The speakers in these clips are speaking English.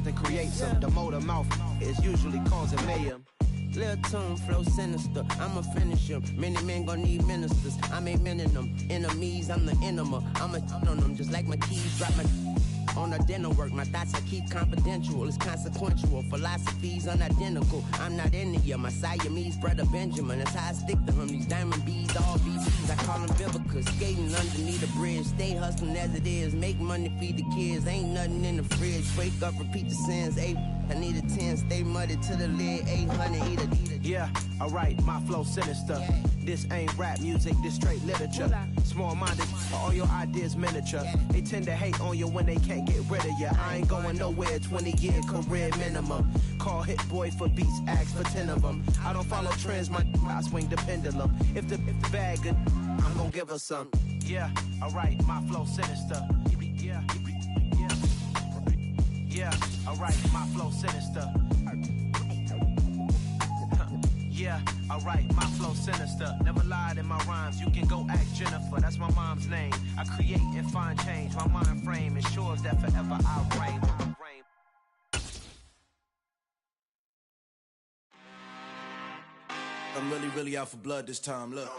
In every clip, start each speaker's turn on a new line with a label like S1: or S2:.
S1: then creates them. The motor mouth is usually causing mayhem.
S2: Lil' tune, flow sinister, I'ma finish him. Many men gon' need ministers, I'm aiming them. Enemies, I'm the enema, I'ma on them. Just like my keys, drop my on the dental work. My thoughts I keep confidential, it's consequential. Philosophies unidentical, I'm not into ya. My Siamese brother Benjamin, that's how I stick to him. These diamond bees, all BCs, I call them Vivica. Skating underneath the bridge, stay hustling as it is. Make money, feed the kids, ain't nothing in the fridge. Wake up, repeat the sins, I need a 10, stay muddy to the lid, 800, eat a.
S1: Yeah, alright, my flow sinister. Yeah. This ain't rap music, this straight literature. Small-minded, all your ideas miniature. Yeah. They tend to hate on you when they can't get rid of you. I ain't going nowhere, 20-year career minimum. Call Hit Boy for beats, ask for 10 of them. I don't follow trends, I swing the pendulum. If the bag good, I'm gonna give her some. Yeah, alright, my flow sinister. Yeah, alright, my flow sinister. Yeah, alright, my flow sinister. Never lied in my rhymes, you can go ask Jennifer. That's my mom's name. I create and find change. My mind frame ensures that forever I reign.
S3: I'm really out for blood this time, look.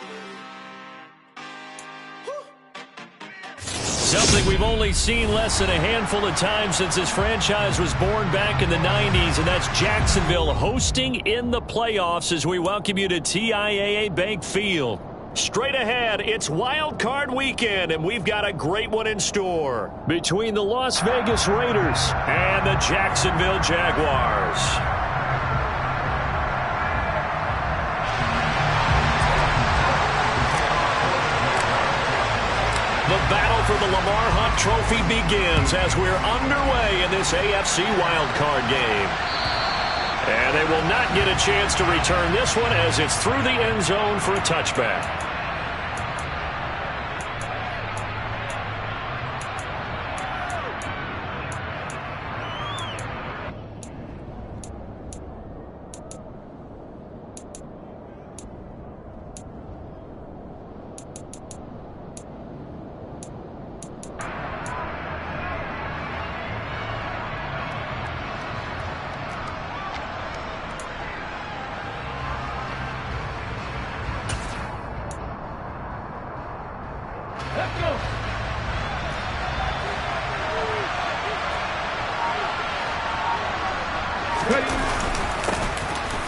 S4: Something we've only seen less than a handful of times since this franchise was born back in the 90s, and that's Jacksonville hosting in the playoffs as we welcome you to TIAA Bank Field. Straight ahead, it's Wild Card Weekend, and we've got a great one in store between the Las Vegas Raiders and the Jacksonville Jaguars. The battle for the Lamar Hunt Trophy begins as we're underway in this AFC wildcard game. And they will not get a chance to return this one as it's through the end zone for a touchback.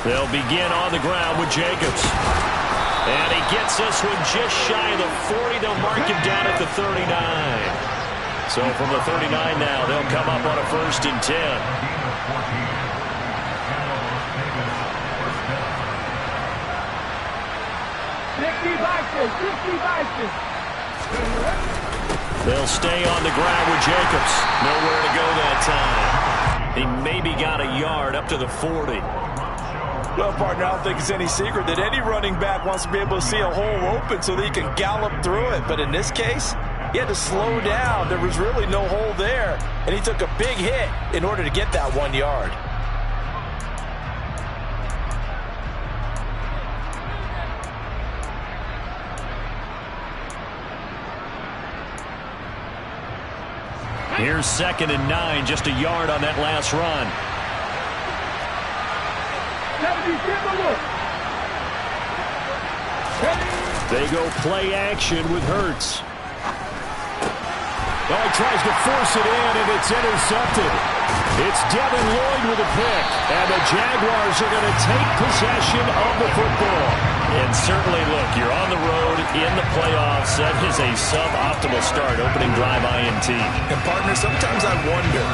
S4: They'll begin on the ground with Jacobs. And he gets this one just shy of the 40. They'll mark him down at the 39. So from the 39 now, they'll come up on a 1st and 10. They'll stay on the ground with Jacobs. Nowhere to go that time. He maybe got a yard up to the 40.
S5: Well, partner, I don't think it's any secret that any running back wants to be able to see a hole open so that he can gallop through it. But in this case, he had to slow down. There was really no hole there, and he took a big hit in order to get that 1 yard.
S4: Here's 2nd and 9, just a yard on that last run. They go play action with Hurts. Oh, he tries to force it in, and it's intercepted. It's Devin Lloyd with a pick, and the Jaguars are going to take possession of the football. And certainly, look, you're on the road in the playoffs. That is a suboptimal start, opening drive INT.
S5: And, partner, sometimes I wonder,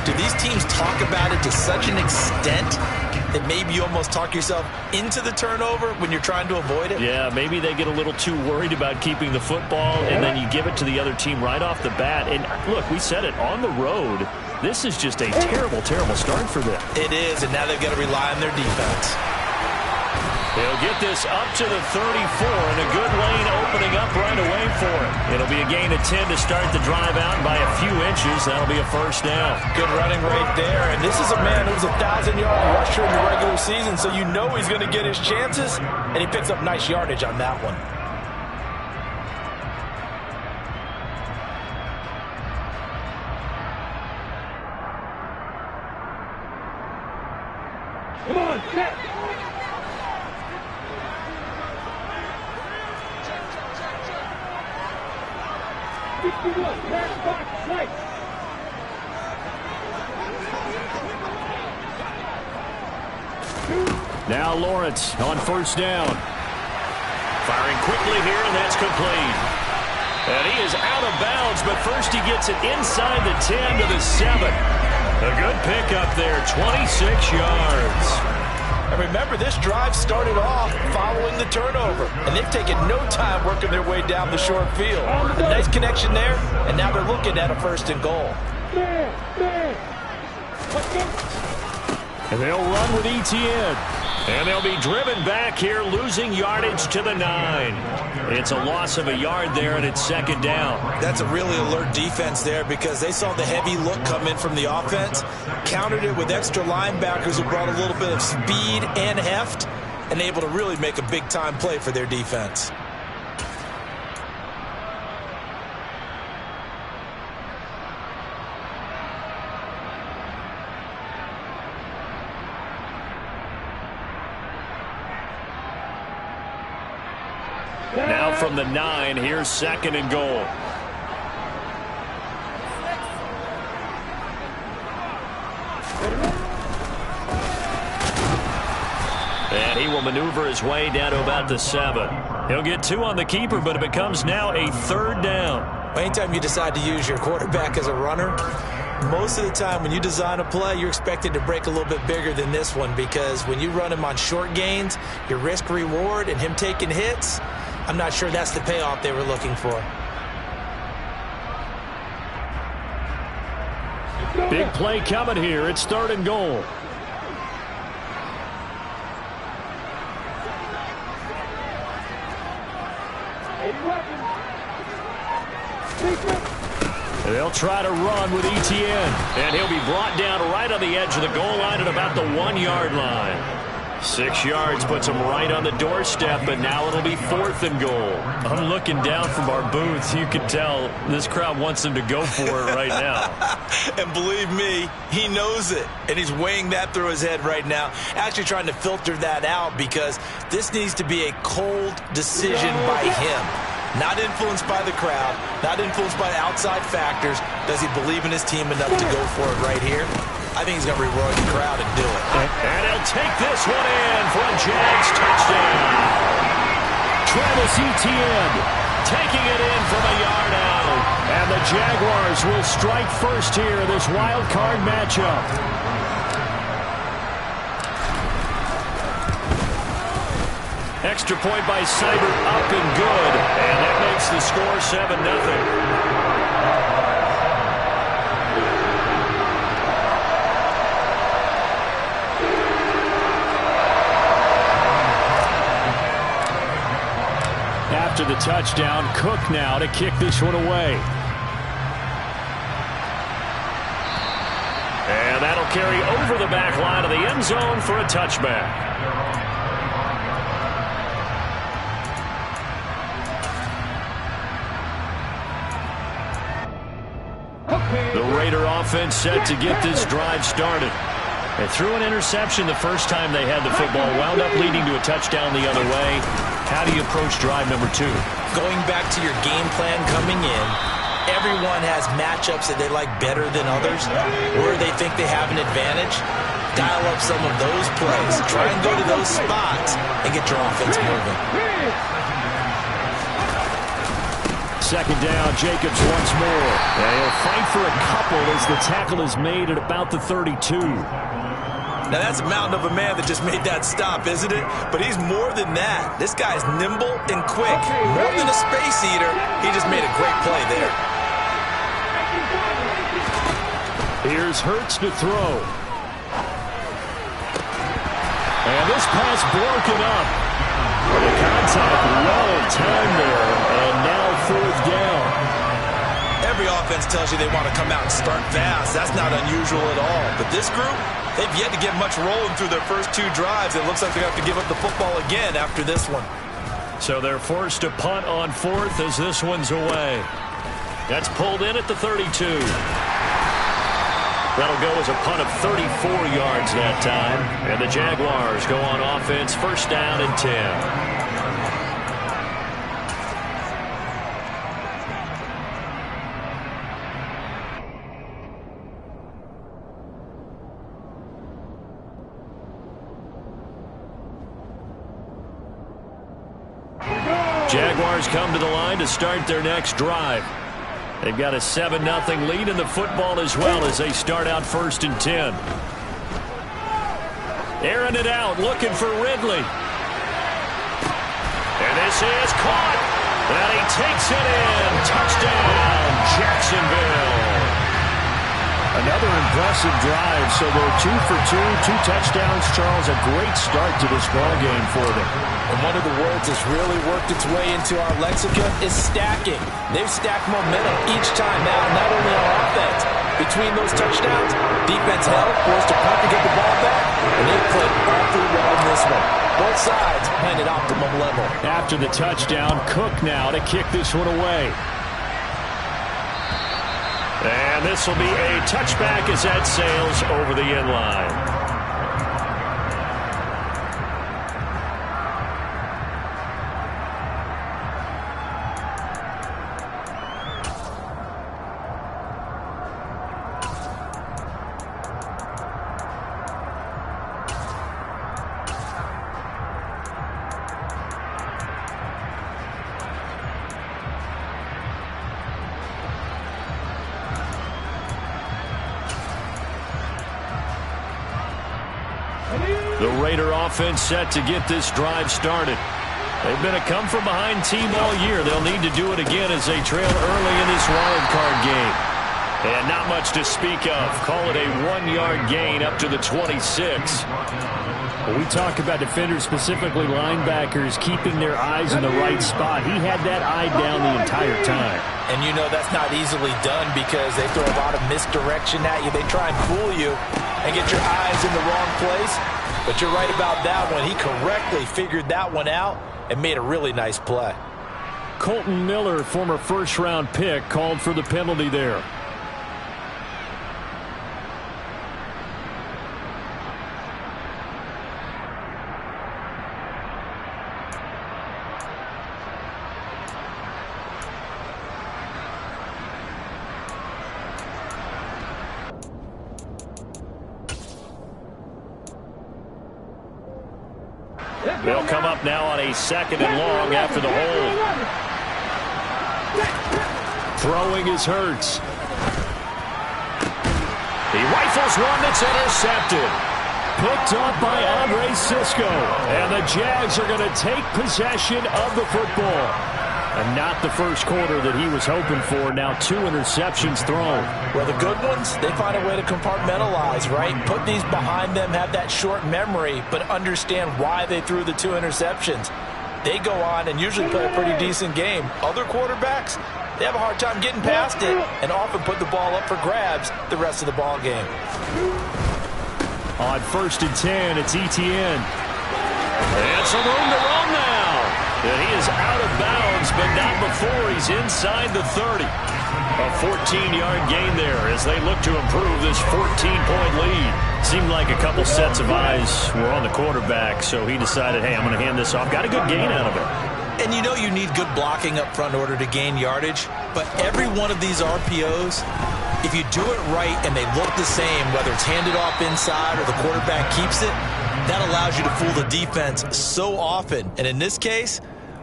S5: do these teams talk about it to such an extent that maybe you almost talk yourself into the turnover when you're trying to avoid it?
S4: Yeah, maybe they get a little too worried about keeping the football, and then you give it to the other team right off the bat. And, look, we said it, on the road, this is just a terrible, terrible start for them.
S5: It is, and now they've got to rely on their defense.
S4: They'll get this up to the 34, and a good lane opening up right away for it. It'll be a gain of 10 to start the drive out, and by a few inches, that'll be a 1st down.
S5: Good running right there, and this is a man who's a 1,000-yard rusher in the regular season, so you know he's going to get his chances, and he picks up nice yardage on that one.
S6: Come on, set.
S4: Now Lawrence on first down. Firing quickly here, and that's complete. And he is out of bounds, but first he gets it inside the 10 to the 7. A good pickup there, 26 yards.
S5: And remember, this drive started off following the turnover, and they've taken no time working their way down the short field. A nice connection there, and now they're looking at a 1st and goal.
S4: And they'll run with Etienne. And they'll be driven back here, losing yardage to the 9. It's a loss of a yard there, and it's 2nd down.
S3: That's a really alert defense there because they saw the heavy look come in from the offense, countered it with extra linebackers who brought a little bit of speed and heft, and able to really make a big-time play for their defense.
S4: Now from the 9, here's 2nd and goal. And he will maneuver his way down to about the 7. He'll get 2 on the keeper, but it becomes now a 3rd down.
S3: Anytime you decide to use your quarterback as a runner, most of the time when you design a play, you're expected to break a little bit bigger than this one because when you run him on short gains, your risk-reward and him taking hits, I'm not sure that's the payoff they were looking for.
S4: Big play coming here. It's 3rd and goal. They'll try to run with Etienne. And he'll be brought down right on the edge of the goal line at about the 1-yard line. 6 yards puts him right on the doorstep, but now it'll be 4th and goal. I'm looking down from our booth. You can tell this crowd wants him to go for it right now.
S3: And believe me, he knows it. And he's weighing that through his head right now, actually trying to filter that out because this needs to be a cold decision by him. Not influenced by the crowd, not influenced by outside factors. Does he believe in his team enough to go for it right here? I think he's going to reward the crowd and do it.
S4: And he'll take this one in for a Jags touchdown. Travis Etienne taking it in from a yard out. And the Jaguars will strike first here in this wild card matchup. Extra point by Seibert, up and good. And that makes the score 7-0. After the touchdown, Cook now to kick this one away. And that'll carry over the back line of the end zone for a touchback. The Raider offense set to get this drive started. They threw an interception the first time they had the football, wound up leading to a touchdown the other way. How do you approach drive number 2?
S3: Going back to your game plan coming in, everyone has matchups that they like better than others, where they think they have an advantage. Dial up some of those plays. Try and go to those spots and get your offense moving.
S4: 2nd down, Jacobs once more. And he'll fight for a couple as the tackle is made at about the 32.
S3: Now, that's a mountain of a man that just made that stop, isn't it? But he's more than that. This guy's nimble and quick. More than a space eater, he just made a great play there.
S4: Here's Hurts to throw. And this pass broken up. The contact well timed there, and now 4th down.
S3: Every offense tells you they want to come out and start fast. That's not unusual at all. But this group, they've yet to get much rolling through their first 2 drives. It looks like they have to give up the football again after this one.
S4: So they're forced to punt on 4th as this one's away. That's pulled in at the 32.
S3: Now, that's a mountain of a man that just made that stop, isn't it? But he's more than that. This guy's nimble and quick. More than a space eater, he just made a great play there. Here's Hurts to throw. And this pass broken up. The contact well timed there, and now 4th down. Every offense tells you they want to come out and start fast. That's not unusual at all. But this group, they've yet to get much rolling through their first 2 drives. It looks like they have to give up the football again after this one. So they're forced to punt on 4th as this one's away.
S4: That'll go as a punt of 34 yards that time. And the Jaguars go on offense, first down and 10. Jaguars come to the line to start their next drive. They've got a 7-0 lead in the football as well as they start out first and 10. Airing it out, looking for Ridley. And this is caught. And he takes it in. Touchdown, Jacksonville. Another impressive drive. So they're 2 for 2, 2 touchdowns. Charles, a great start to this ball game for them.
S5: And one of the words that's really worked its way into our lexicon is stacking. They've stacked momentum each time out, not only on offense. Between those touchdowns, defense held, forced to punt to get the ball back, and they played awfully well in this one. Both sides playing at optimum level.
S4: After the touchdown, Cook now to kick this one away. And this will be a touchback as that sails over the end line. The Raider offense set to get this drive started. They've been a come-from-behind team all year. They'll need to do it again as they trail early in this wild card game. And not much to speak of. Call it a 1-yard gain up to the 26. When we talk about defenders, specifically linebackers, keeping their eyes in the right spot, he had that eye down the entire time.
S5: And you know that's not easily done because they throw a lot of misdirection at you. They try and fool you and get your eyes in the wrong place. But you're right about that one. He correctly figured that one out and made a really nice play.
S4: Colton Miller, former first-round pick, called for the penalty there. They'll come up now on a 2nd and long after the hold. Throwing is Hurts. He rifles one that's intercepted. Picked up by Andre Cisco. And the Jags are going to take possession of the football. And not the first quarter that he was hoping for. Now 2 interceptions thrown.
S5: Well, the good ones, they find a way to compartmentalize, right? Put these behind them, have that short memory, but understand why they threw the 2 interceptions. They go on and usually play a pretty decent game. Other quarterbacks, they have a hard time getting past it and often put the ball up for grabs the rest of the ball game.
S4: On 1st and 10, it's Etienne. And some room to run now. And he is out of bounds, but not before he's inside the 30. A 14-yard gain there as they look to improve this 14-point lead. Seemed like a couple sets of eyes were on the quarterback, so he decided, hey, I'm going to hand this off. Got a good gain out of it.
S3: And you know you need good blocking up front in order to gain yardage, but every one of these RPOs, if you do it right and they look the same, whether it's handed off inside or the quarterback keeps it, that allows you to fool the defense so often. And in this case,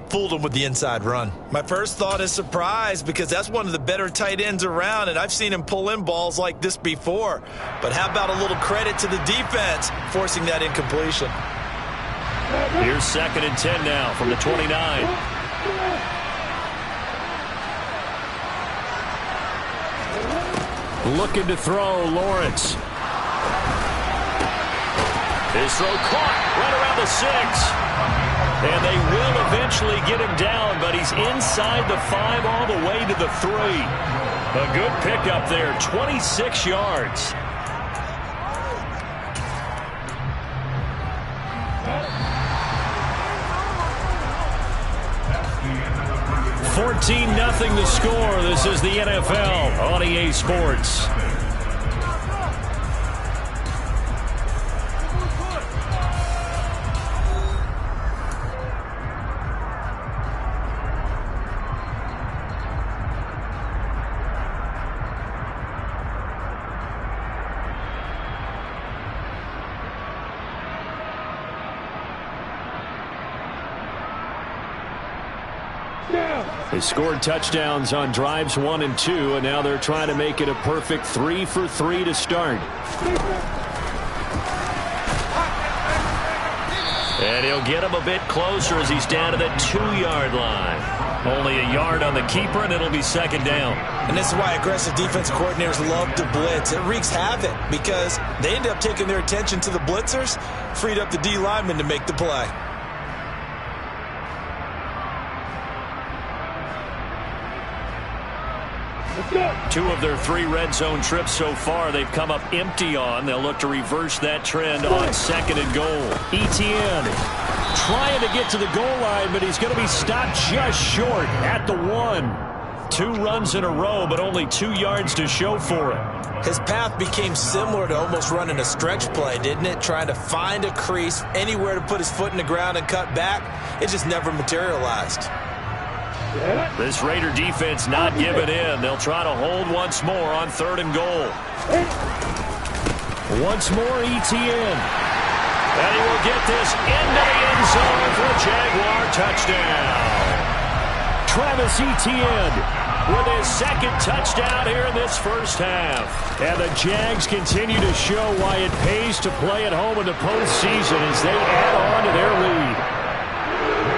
S3: fooled him with the inside run. My first thought is surprise because that's one of the better tight ends around, and I've seen him pull in balls like this before. But how about a little credit to the defense forcing that incompletion?
S4: Here's 2nd and 10 now from the 29. Looking to throw, Lawrence. His throw caught right around the 6. And they will eventually get him down, but he's inside the 5 all the way to the 3. A good pickup there, 26 yards. 14-0 the score. This is the NFL on EA Sports. They scored touchdowns on drives 1 and 2, and now they're trying to make it a perfect 3 for 3 to start. And he'll get him a bit closer as he's down to the 2-yard line. Only a yard on the keeper, and it'll be second down.
S3: And this is why aggressive defensive coordinators love to blitz. It wreaks havoc because they end up taking their attention to the blitzers, freed up the D lineman to make the play.
S4: Two of their 3 red zone trips so far they've come up empty on. They'll look to reverse that trend on second and goal. Etienne trying to get to the goal line, but he's going to be stopped just short at the 1. 2 runs in a row, but only 2 yards to show for it.
S3: His path became similar to almost running a stretch play, didn't it? Trying to find a crease, anywhere to put his foot in the ground and cut back. It just never materialized.
S4: This Raider defense not giving in. They'll try to hold once more on 3rd and goal. Once more, Etienne. And he will get this into the end zone for a Jaguar touchdown. Travis Etienne with his 2nd touchdown here in this first half. And the Jags continue to show why it pays to play at home in the postseason as they add on to their lead.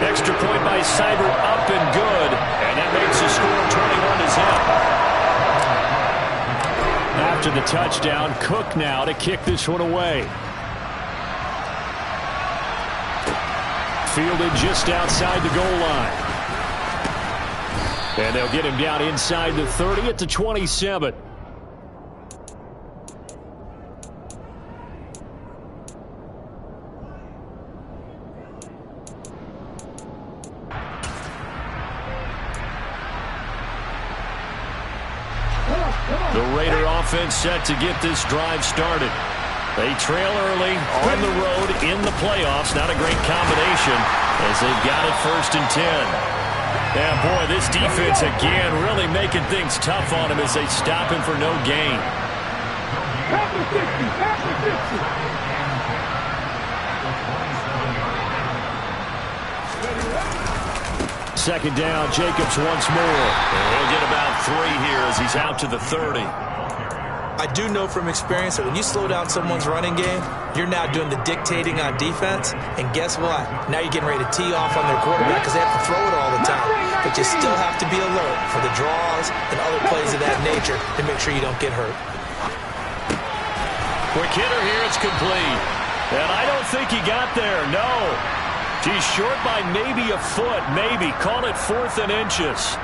S4: Extra point by Seibert up and good. And that makes the score 21-0. After the touchdown, Cook now to kick this one away. Fielded just outside the goal line. And they'll get him down inside the 30 at the 27. The Raider offense set to get this drive started. They trail early on the road in the playoffs. Not a great combination as they've got it 1st and 10. Yeah, boy, this defense again really making things tough on him as they stop him for no gain. Second down, Jacobs once more. And he'll get about 3 here as he's out to the 30.
S3: I do know from experience that when you slow down someone's running game, you're now doing the dictating on defense. And guess what? Now you're getting ready to tee off on their quarterback because they have to throw it all the time. But you still have to be alert for the draws and other plays of that nature to make sure you don't get hurt.
S4: Quick hitter here, it's complete. And I don't think he got there, no. He's short by maybe a foot, maybe. Call it 4th and inches.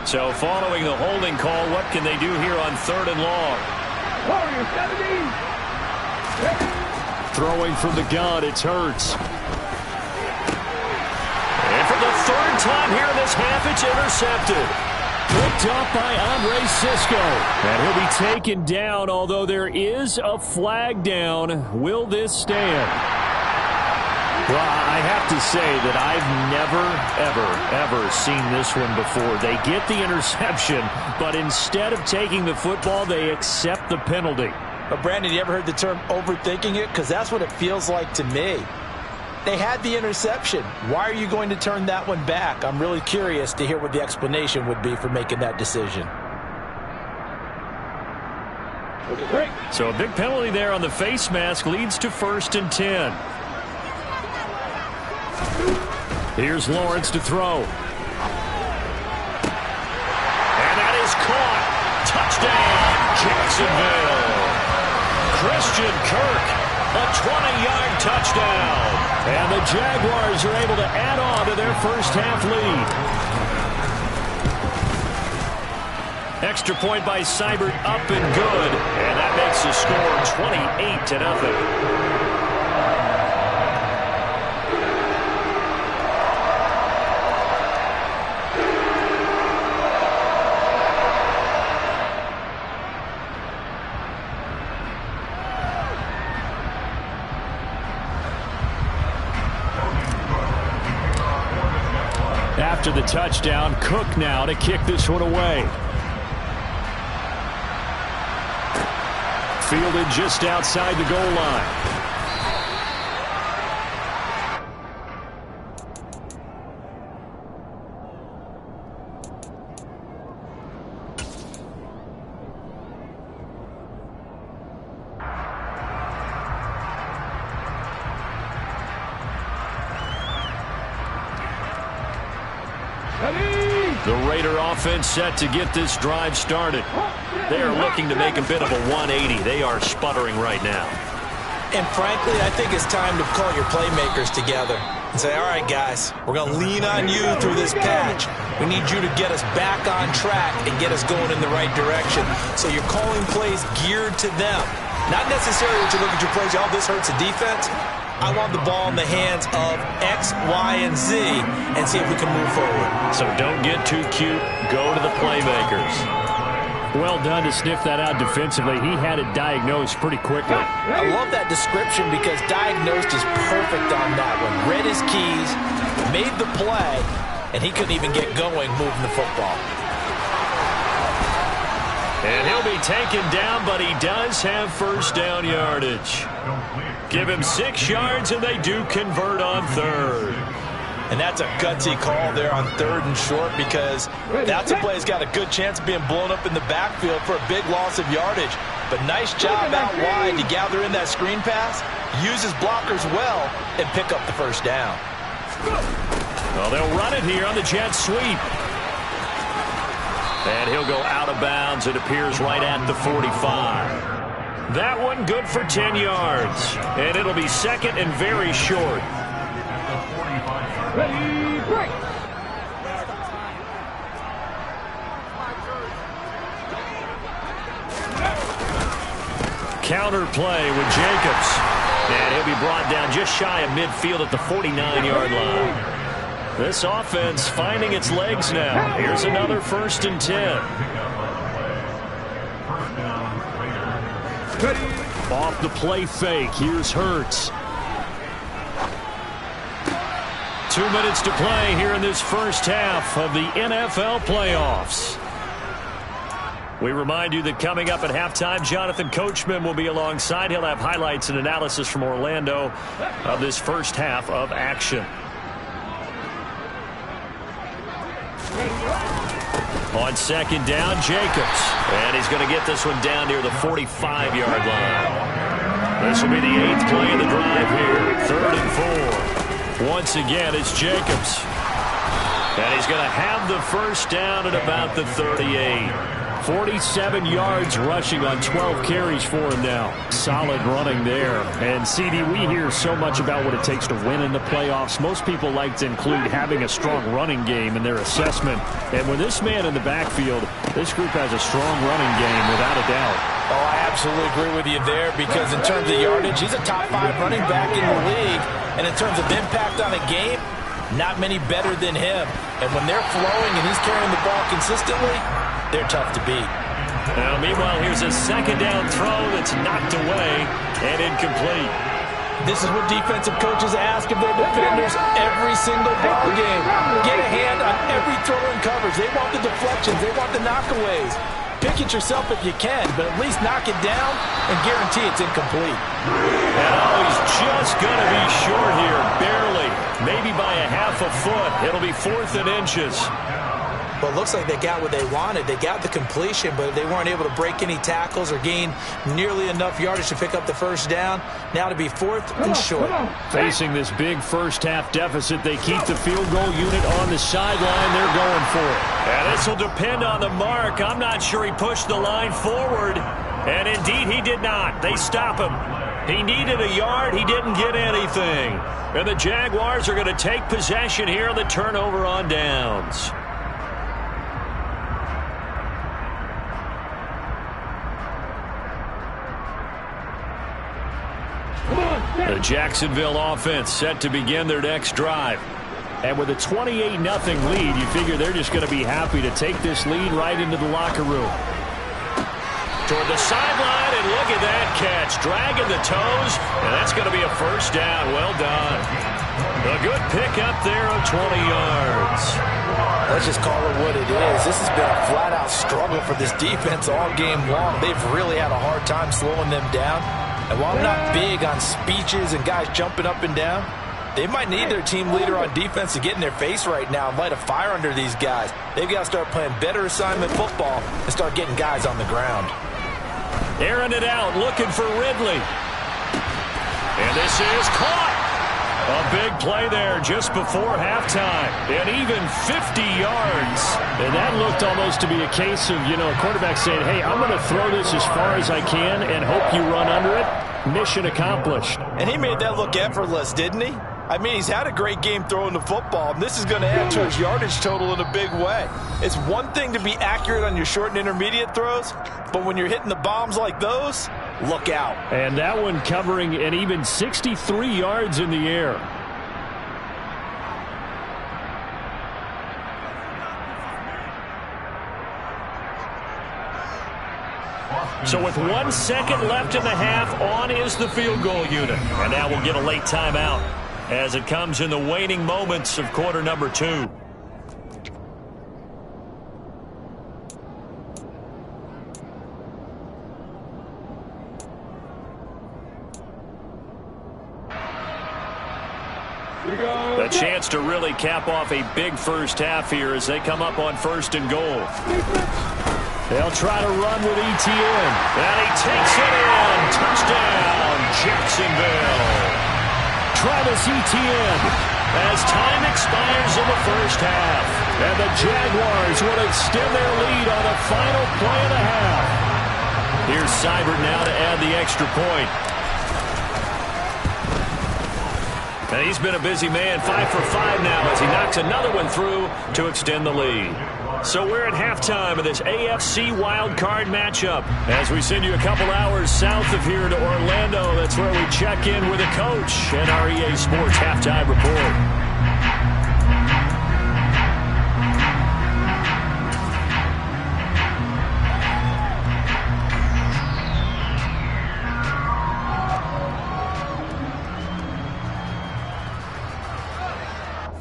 S4: So following the holding call, what can they do here on 3rd and long? Throwing from the gun, it's Hurts. And for the 3rd time here in this half, it's intercepted. Picked up by Andre Cisco. And he'll be taken down, although there is a flag down. Will this stand? Well, I have to say that I've never seen this one before. They get the interception, but instead of taking the football, they accept the penalty.
S3: But Brandon, you ever heard the term overthinking it? Because that's what it feels like to me. They had the interception. Why are you going to turn that one back? I'm really curious to hear what the explanation would be for making that decision.
S4: So a big penalty there on the face mask leads to 1st and 10. Here's Lawrence to throw. And that is caught. Touchdown, Jacksonville. Christian Kirk, a 20-yard touchdown. And the Jaguars are able to add on to their first half lead. Extra point by Seibert up and good. And that makes the score 28-0. After the touchdown, Cook now to kick this one away. fielded just outside the goal line. The Raider offense set to get this drive started. They are looking to make a bit of a 180. They are sputtering right now.
S3: And frankly, I think it's time to call your playmakers together and say, all right, guys, we're going to lean on you through this patch. We need you to get us back on track and get us going in the right direction. So you're calling plays geared to them. Not necessarily that you look at your plays, oh, this hurts the defense. I want the ball in the hands of X, Y, and Z and see if we can move forward.
S4: So don't get too cute. Go to the playmakers. Well done to sniff that out defensively. He had it diagnosed pretty quickly.
S3: I love that description because diagnosed is perfect on that one. Read his keys, made the play, and he couldn't even get going moving the football.
S4: And he'll be taken down, but he does have first down yardage. Give him 6 yards, and they do convert on third.
S3: And that's a gutsy call there on 3rd and short because that's a play that's got a good chance of being blown up in the backfield for a big loss of yardage. But nice job out wide to gather in that screen pass, use his blockers well, and pick up the first down.
S4: Well, they'll run it here on the jet sweep. And he'll go out of bounds. It appears right at the 45. That one good for 10 yards. And it'll be second and very short.
S6: Ready, break.
S4: Counter play with Jacobs. And he'll be brought down just shy of midfield at the 49-yard line. This offense finding its legs now. Here's another 1st and 10. Off the play fake. Here's Hurts. 2 minutes to play here in this first half of the NFL playoffs. We remind you that coming up at halftime, Jonathan Coachman will be alongside. He'll have highlights and analysis from Orlando of this first half of action. On 2nd down, Jacobs. And he's going to get this one down near the 45-yard line. This will be the 8th play of the drive here. 3rd and 4. Once again, it's Jacobs. And he's going to have the first down at about the 38. 47 yards rushing on 12 carries for him now. Solid running there. And, CD, we hear so much about what it takes to win in the playoffs. Most people like to include having a strong running game in their assessment. And with this man in the backfield, this group has a strong running game without a doubt.
S3: Oh, I absolutely agree with you there because in terms of yardage, he's a top 5 running back in the league. And in terms of impact on a game, not many better than him. And when they're flowing and he's carrying the ball consistently, they're tough to beat.
S4: Now, meanwhile, here's a 2nd down throw that's knocked away and incomplete.
S3: This is what defensive coaches ask of their defenders every single ball game. Get a hand on every throw and coverage. They want the deflections. They want the knockaways. Pick it yourself if you can, but at least knock it down and guarantee it's incomplete.
S4: And he's just going to be short here, barely. Maybe by a half a foot. It'll be 4th and inches.
S3: Well, it looks like they got what they wanted. They got the completion, but they weren't able to break any tackles or gain nearly enough yardage to pick up the first down. Now to be 4th and short.
S4: Facing this big first-half deficit, they keep the field goal unit on the sideline. They're going for it. And this will depend on the mark. I'm not sure he pushed the line forward. And indeed, he did not. They stop him. He needed a yard. He didn't get anything. And the Jaguars are going to take possession here on the turnover on downs. The Jacksonville offense set to begin their next drive. And with a 28-0 lead, you figure they're just going to be happy to take this lead right into the locker room. Toward the sideline, and look at that catch. Dragging the toes, and that's going to be a first down. Well done. A good pick up there of 20 yards.
S5: Let's just call it what it is. This has been a flat-out struggle for this defense all game long. They've really had a hard time slowing them down. And while I'm not big on speeches and guys jumping up and down, they might need their team leader on defense to get in their face right now and light a fire under these guys. They've got to start playing better assignment football and start getting guys on the ground.
S4: Airing it out, looking for Ridley. And this is caught. A big play there just before halftime. And even 50 yards. And that looked almost to be a case of, a quarterback saying, hey, I'm going to throw this as far as I can and hope you run under it. Mission accomplished.
S5: And he made that look effortless, didn't he? I mean, he's had a great game throwing the football, and this is going to add to his yardage total in a big way. It's one thing to be accurate on your short and intermediate throws, but when you're hitting the bombs like those, look out.
S4: And that one covering an even 63 yards in the air. So with 1 second left in the half, on is the field goal unit. And now we'll get a late timeout as it comes in the waning moments of quarter number 2. A chance to really cap off a big first half here as they come up on 1st and goal. They'll try to run with Etienne. And he takes it in. Touchdown, Jacksonville. Travis Etienne as time expires in the first half. And the Jaguars will extend their lead on a final play and a half. Here's Seibert now to add the extra point. And he's been a busy man, 5 for 5 now as he knocks another one through to extend the lead. So we're at halftime of this AFC wildcard matchup as we send you a couple hours south of here to Orlando. That's where we check in with the coach and our EA Sports halftime report.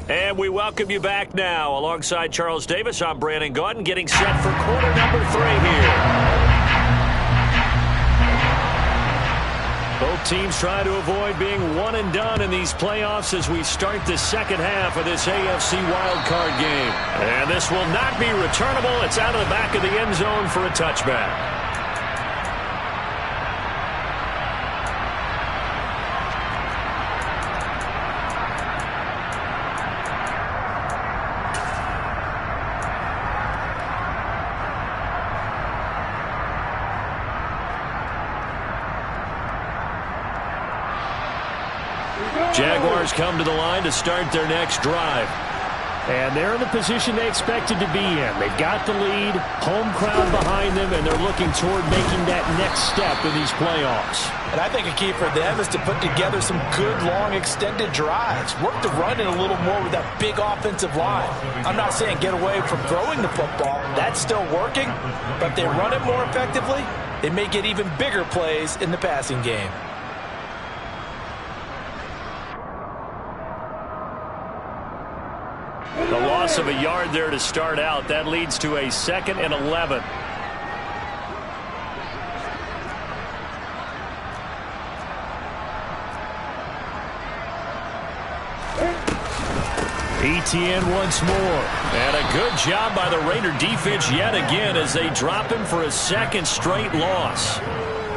S4: And we welcome you back now. Alongside Charles Davis, I'm Brandon Gaudin, getting set for quarter number 3 here. Both teams trying to avoid being one and done in these playoffs as we start the second half of this AFC wildcard game. And this will not be returnable. It's out of the back of the end zone for a touchback. Jaguars come to the line to start their next drive. And they're in the position they expected to be in. They've got the lead, home crowd behind them, and they're looking toward making that next step in these playoffs.
S5: And I think a key for them is to put together some good, long, extended drives. Work the run in a little more with that big offensive line. I'm not saying get away from throwing the football. That's still working. But if they run it more effectively, they may get even bigger plays in the passing game.
S4: The loss of a yard there to start out. That leads to a 2nd and 11. Etienne once more. And a good job by the Raider defense yet again as they drop him for a 2nd straight loss.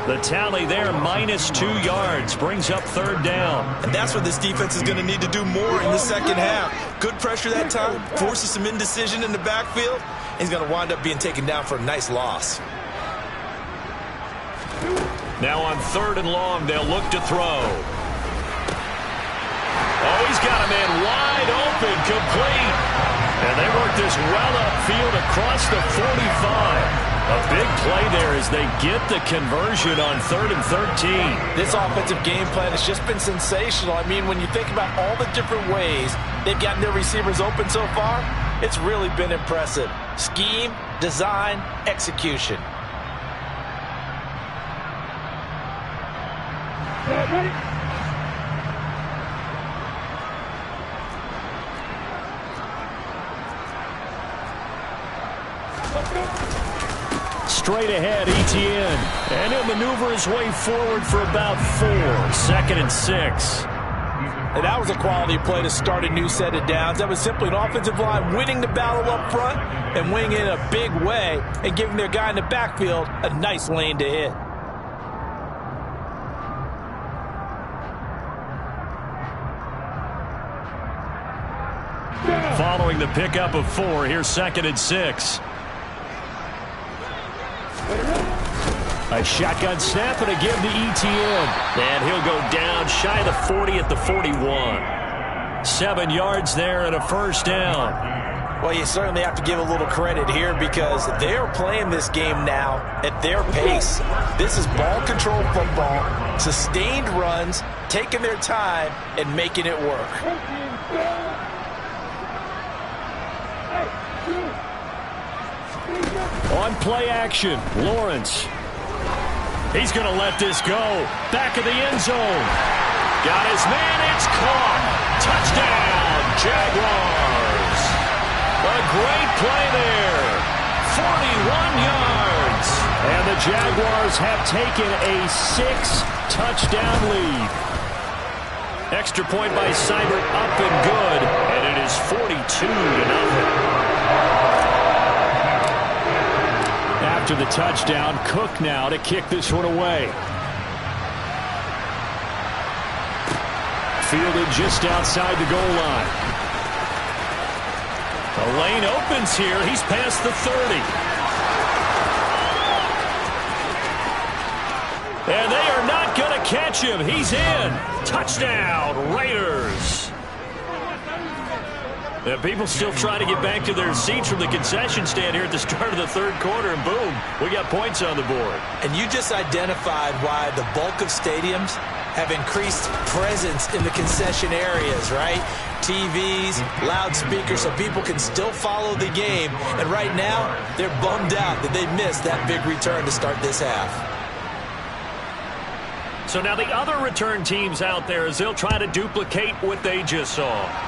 S4: The tally there, -2 yards, brings up 3rd down.
S6: And that's what this defense is going to need to do more in the second half. Good pressure that time, forces some indecision in the backfield, and he's going to wind up being taken down for a nice loss.
S4: Now on 3rd and long, they'll look to throw. Oh, he's got a man wide open, complete. And they work this well upfield across the 45. A big play there as they get the conversion on 3rd and 13.
S5: This offensive game plan has just been sensational. I mean, when you think about all the different ways they've gotten their receivers open so far, it's really been impressive. Scheme, design, execution.
S7: Ready?
S4: Straight ahead, Etienne. And he'll maneuver his way forward for about 4. 2nd and 6.
S5: And that was a quality play to start a new set of downs. That was simply an offensive line winning the battle up front and winning it in a big way and giving their guy in the backfield a nice lane to hit.
S4: Following the pickup of 4, here's 2nd and 6. A shotgun snap and a give to Etienne. And he'll go down shy of the 40 at the 41. 7 yards there and a first down.
S5: Well, you certainly have to give a little credit here because they're playing this game now at their pace. This is ball control football, sustained runs, taking their time, and making it work.
S4: On play action, Lawrence. He's going to let this go. Back of the end zone. Got his man. It's caught. Touchdown, Jaguars. A great play there. 41 yards. And the Jaguars have taken a 6-touchdown lead. Extra point by Seibert up and good. And it is 42-0. After the touchdown, Cook now to kick this one away. Fielded just outside the goal line. The lane opens here. He's past the 30. And they are not going to catch him. He's in. Touchdown, Raiders. People still trying to get back to their seats from the concession stand here at the start of the 3rd quarter, and boom, we got points on the board.
S3: And you just identified why the bulk of stadiums have increased presence in the concession areas, right? TVs, loudspeakers, so people can still follow the game. And right now, they're bummed out that they missed that big return to start this half.
S4: So now the other return teams out there as they'll try to duplicate what they just saw.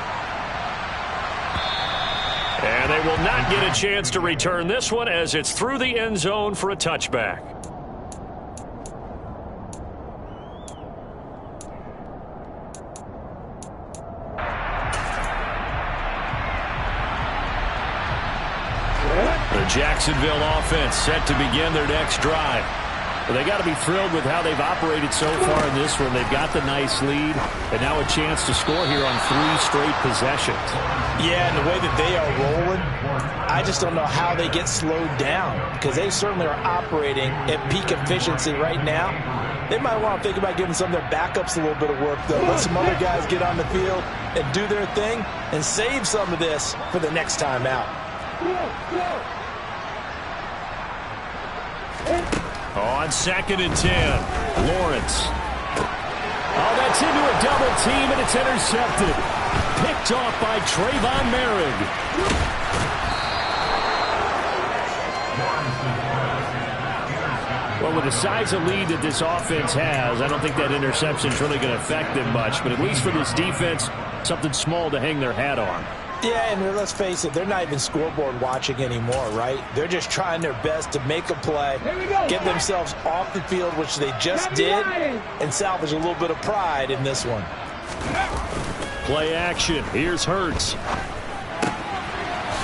S4: And they will not get a chance to return this one as it's through the end zone for a touchback. The Jacksonville offense set to begin their next drive. Well, they got to be thrilled with how they've operated so far in this one. They've got the nice lead, and now a chance to score here on 3 straight possessions.
S5: Yeah, and the way that they are rolling, I just don't know how they get slowed down because they certainly are operating at peak efficiency right now. They might want to think about giving some of their backups a little bit of work, though. Let some other guys get on the field and do their thing and save some of this for the next time out.
S4: On 2nd and 10, Lawrence. Oh, that's into a double team, and it's intercepted. Picked off by Trayvon Merrick. Well, with the size of lead that this offense has, I don't think that interception is really going to affect them much. But at least for this defense, something small to hang their hat on.
S5: Yeah, and let's face it, they're not even scoreboard watching anymore, right? They're just trying their best to make a play, get themselves off the field, which they just did, and salvage a little bit of pride in this one.
S4: Play action. Here's Hurts.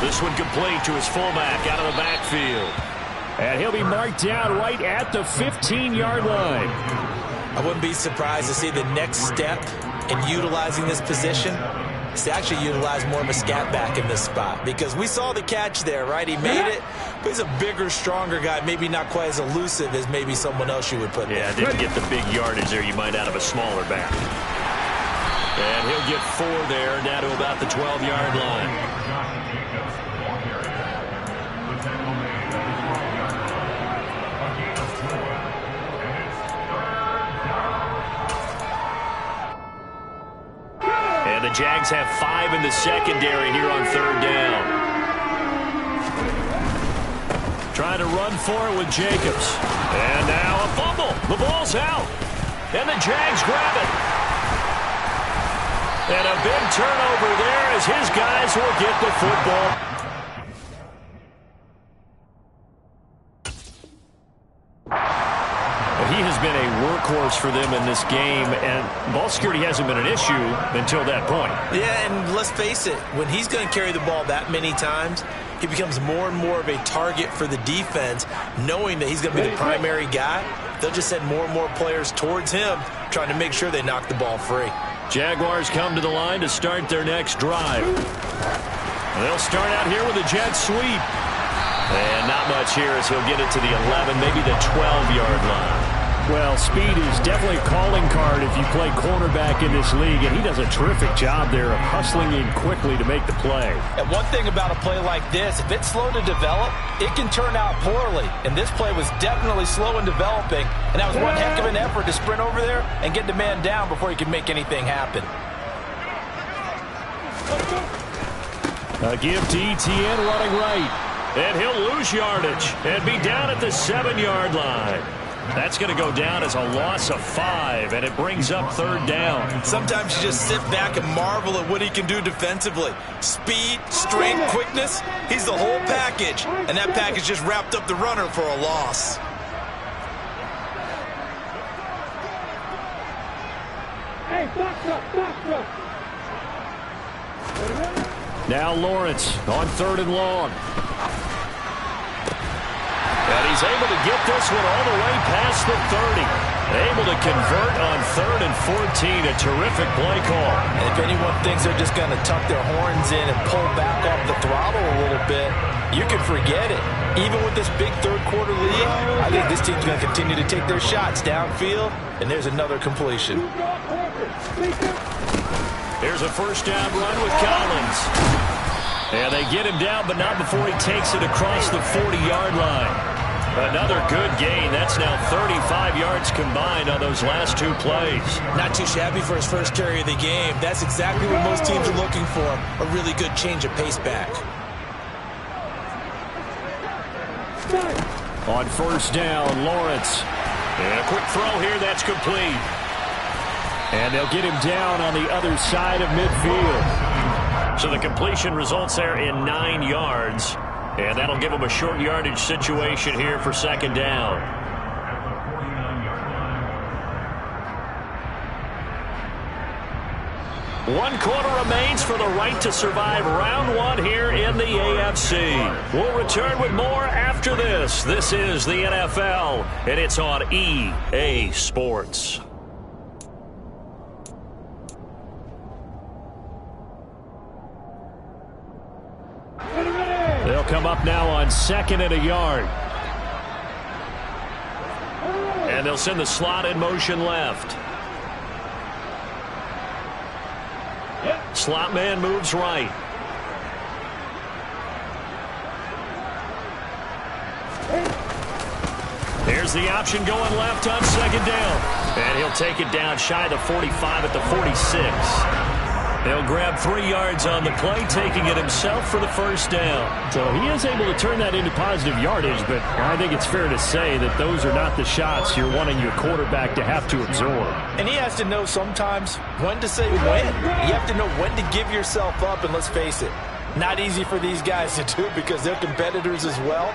S4: This one complete to his fullback out of the backfield. And he'll be marked down right at the 15-yard line.
S3: I wouldn't be surprised to see the next step in utilizing this position is to actually utilize more of a scat back in this spot, because we saw the catch there, right? He made it, but he's a bigger, stronger guy, maybe not quite as elusive as maybe someone else you would put there.
S4: Yeah, didn't get the big yardage there you might out of a smaller back. And he'll get 4 there, down to about the 12-yard line. And the Jags have 5 in the secondary here on 3rd down. Trying to run for it with Jacobs. And now a fumble. The ball's out. And the Jags grab it. And a big turnover there as his guys will get the football. workhorse for them in this game, and ball security hasn't been an issue until that point.
S3: Yeah, and let's face it, when he's going to carry the ball that many times, he becomes more and more of a target for the defense, knowing that he's going to be the primary guy. They'll just send more and more players towards him, trying to make sure they knock the ball free.
S4: Jaguars come to the line to start their next drive. They'll start out here with a jet sweep. And not much here as he'll get it to the 11, maybe the 12-yard line. Well, speed is definitely a calling card if you play cornerback in this league, and he does a terrific job there of hustling in quickly to make the play.
S5: And one thing about a play like this, if it's slow to develop, it can turn out poorly. And this play was definitely slow in developing, and that was one heck of an effort to sprint over there and get the man down before he could make anything happen.
S4: A give to Etienne running right. And he'll lose yardage and be down at the 7-yard line. That's going to go down as a loss of 5, and it brings up 3rd down.
S3: Sometimes you just sit back and marvel at what he can do defensively. Speed, strength, quickness, he's the whole package. And that package just wrapped up the runner for a loss.
S4: Now Lawrence on 3rd and long. And he's able to get this one all the way past the 30. Able to convert on 3rd and 14. A terrific play call.
S5: And if anyone thinks they're just going to tuck their horns in and pull back off the throttle a little bit, you can forget it. Even with this big third-quarter lead, I think this team's going to continue to take their shots downfield, and there's another completion.
S4: Here's a first down run with Collins. And they get him down, but not before he takes it across the 40-yard line. Another good gain. That's now 35 yards combined on those last 2 plays.
S3: Not too shabby for his first carry of the game. That's exactly what most teams are looking for, a really good change of pace back.
S4: On first down, Lawrence. And a quick throw here, that's complete. And they'll get him down on the other side of midfield. So the completion results there in 9 yards. And that'll give him a short yardage situation here for 2nd down. One quarter remains for the right to survive round 1 here in the AFC. We'll return with more after this. This is the NFL, and it's on EA Sports. They'll come up now on 2nd and a yard. And they'll send the slot in motion left. Slot man moves right. Here's the option going left on 2nd down. And he'll take it down shy of the 45 at the 46. They'll grab 3 yards on the play, taking it himself for the first down. So he is able to turn that into positive yardage, but I think it's fair to say that those are not the shots you're wanting your quarterback to have to absorb.
S5: And he has to know sometimes when to say when. You have to know when to give yourself up, and let's face it, not easy for these guys to do because they're competitors as well.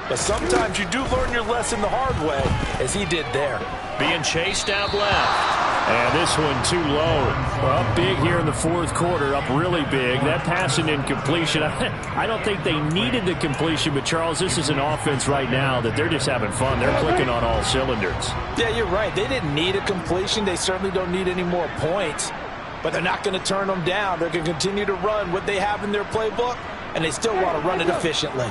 S5: But sometimes you do learn your lesson the hard way, as he did there.
S4: Being chased out left. And this one too low. Up big here in the 4th quarter, up really big. That pass and incompletion, I don't think they needed the completion, but Charles, this is an offense right now that they're just having fun. They're clicking on all cylinders.
S5: Yeah, you're right. They didn't need a completion. They certainly don't need any more points, but they're not going to turn them down. They're going to continue to run what they have in their playbook, and they still want to run it efficiently.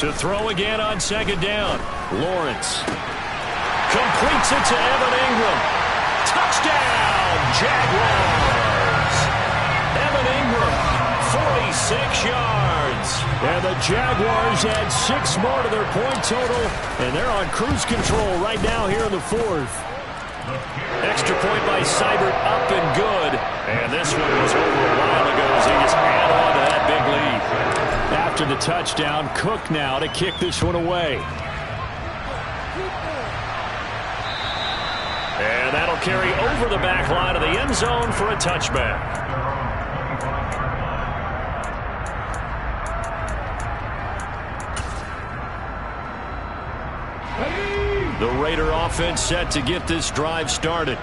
S4: To throw again on 2nd down, Lawrence. Completes it to Evan Ingram. Touchdown, Jaguars. Evan Ingram, 46 yards. And the Jaguars add 6 more to their point total, and they're on cruise control right now here in the 4th. Extra point by Seibert, up and good. And this one was over a while ago as they just add on to that big lead. After the touchdown, Cook now to kick this one away. And that'll carry over the back line of the end zone for a touchback. The Raider offense set to get this drive started.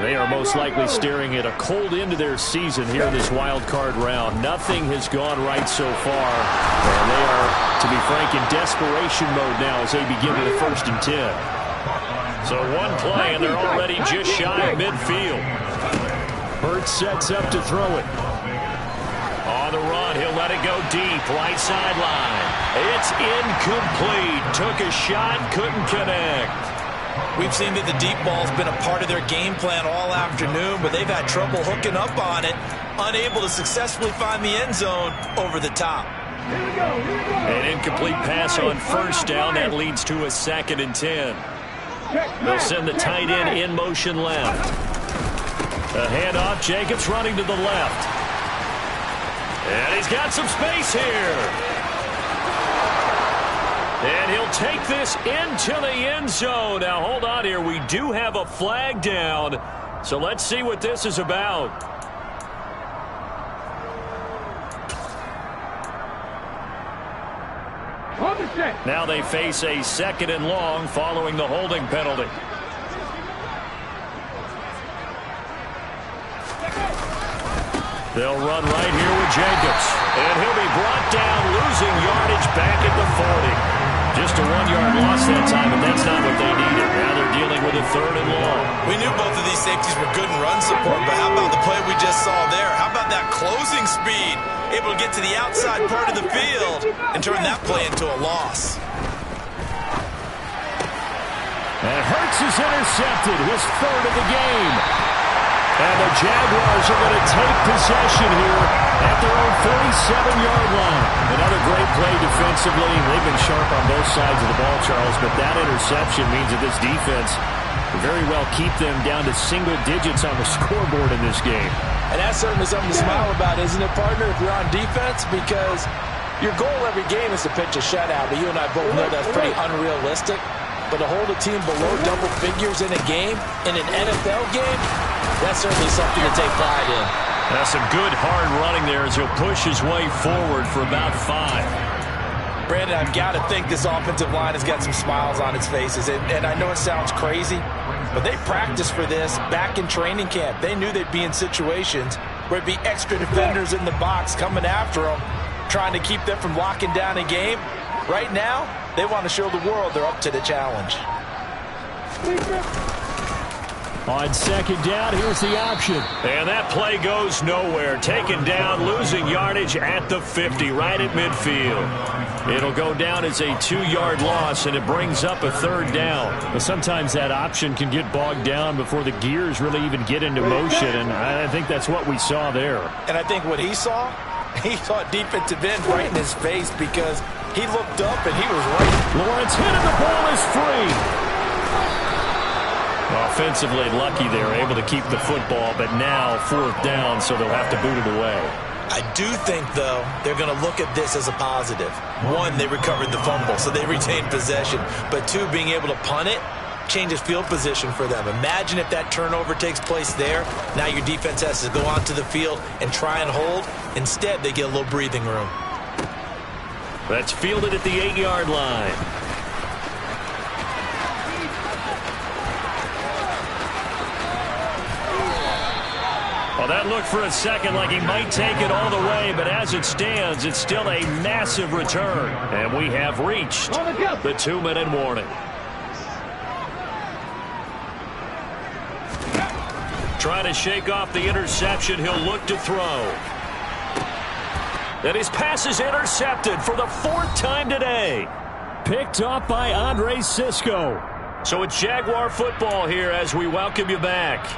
S4: They are most likely staring at a cold end to their season here in this wild card round. Nothing has gone right so far. And they are, to be frank, in desperation mode now as they begin with the 1st and 10. So one play, and they're already just shy of midfield. Hurts sets up to throw it. On the run, he'll let it go deep, right sideline. It's incomplete. Took a shot, couldn't connect.
S3: We've seen that the deep ball's been a part of their game plan all afternoon, but they've had trouble hooking up on it, unable to successfully find the end zone over the top.
S4: An incomplete pass on 1st down. That leads to a 2nd and 10. They'll send the tight end in motion left. A handoff. Jacobs running to the left. And he's got some space here. And he'll take this into the end zone. Now, hold on here. We do have a flag down. So let's see what this is about. Now they face a 2nd and long following the holding penalty. They'll run right here with Jacobs. And he'll be brought down, losing yardage back at the 40. Just a 1-yard loss that time, but that's not what they needed. Now they're dealing with a 3rd and long.
S3: We knew both of these safeties were good in run support, but how about the play we just saw there? How about that closing speed? Able to get to the outside part of the field and turn that play into a loss.
S4: And Hurts is intercepted, his 3rd of the game. And the Jaguars are going to take possession here at their own 47-yard line. Another great play defensively. They've been sharp on both sides of the ball, Charles, but that interception means that this defense will very well keep them down to single digits on the scoreboard in this game.
S5: And that's certainly something to smile about, isn't it, partner, if you're on defense? Because your goal every game is to pitch a shutout, but you and I both know that's pretty unrealistic. But to hold a team below double figures in a game, in an NFL game, that's certainly something to take pride in.
S4: That's some good hard running there as he'll push his way forward for about 5.
S5: Brandon, I've got to think this offensive line has got some smiles on its faces. And I know it sounds crazy, but they practiced for this back in training camp. They knew they'd be in situations where it'd be extra defenders in the box coming after them, trying to keep them from locking down a game. Right now, they want to show the world they're up to the challenge.
S4: On 2nd down, here's the option. And that play goes nowhere. Taken down, losing yardage at the 50, right at midfield. It'll go down as a 2-yard loss, and it brings up a 3rd down. But sometimes that option can get bogged down before the gears really even get into motion, and I think that's what we saw there.
S5: And I think what he saw defensive end right in his face because he looked up and he was right.
S4: Lawrence hit and the ball is free. Offensively lucky they were able to keep the football, but now 4th down, so they'll have to boot it away.
S3: I do think, though, they're going to look at this as a positive. 1, they recovered the fumble, so they retained possession. But 2, being able to punt it changes field position for them. Imagine if that turnover takes place there. Now your defense has to go onto the field and try and hold. Instead, they get a little breathing room.
S4: That's fielded at the 8-yard line. Well, that looked for a second like he might take it all the way, but as it stands, it's still a massive return. And we have reached the 2-minute warning. Trying to shake off the interception, he'll look to throw. And his pass is intercepted for the 4th time today. Picked off by Andre Cisco. So it's Jaguar football here as we welcome you back.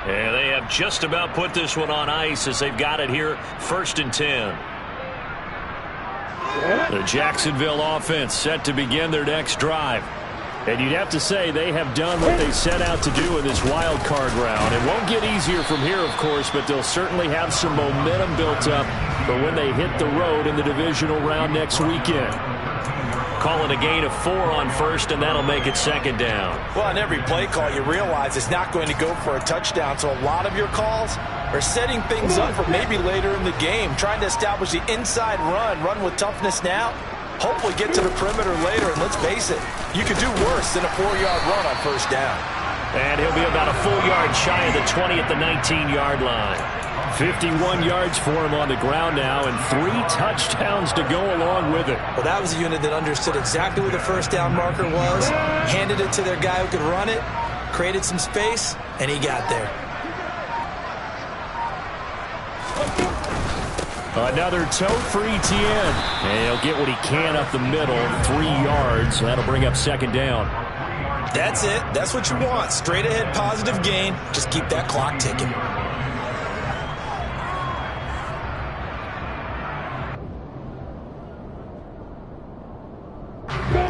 S4: And they have just about put this one on ice as they've got it here, 1st and 10. The Jacksonville offense set to begin their next drive. And you'd have to say they have done what they set out to do in this wild card round. It won't get easier from here, of course, but they'll certainly have some momentum built up for when they hit the road in the divisional round next weekend. Calling a gain of 4 on 1st, and that'll make it 2nd down.
S5: Well, on every play call, you realize it's not going to go for a touchdown, so a lot of your calls are setting things up for maybe later in the game, trying to establish the inside run with toughness now, Hopefully get to the perimeter later, and let's face it, you could do worse than a 4-yard run on first down.
S4: And he'll be about a full yard shy of the 20 at the 19-yard line. 51 yards for him on the ground now, and 3 touchdowns to go along with it.
S3: Well, that was a unit that understood exactly where the first down marker was, handed it to their guy who could run it, created some space, and he got there.
S4: Another tote for Etienne. And he'll get what he can up the middle, 3 yards. That'll bring up second down.
S3: That's it. That's what you want. Straight ahead, positive gain. Just keep that clock ticking.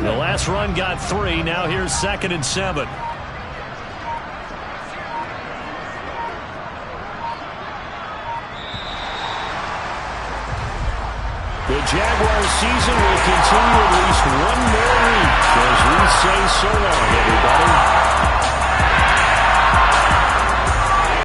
S4: The last run got 3. Now here's 2nd and 7. The Jaguars season will continue at least one more week as we say so long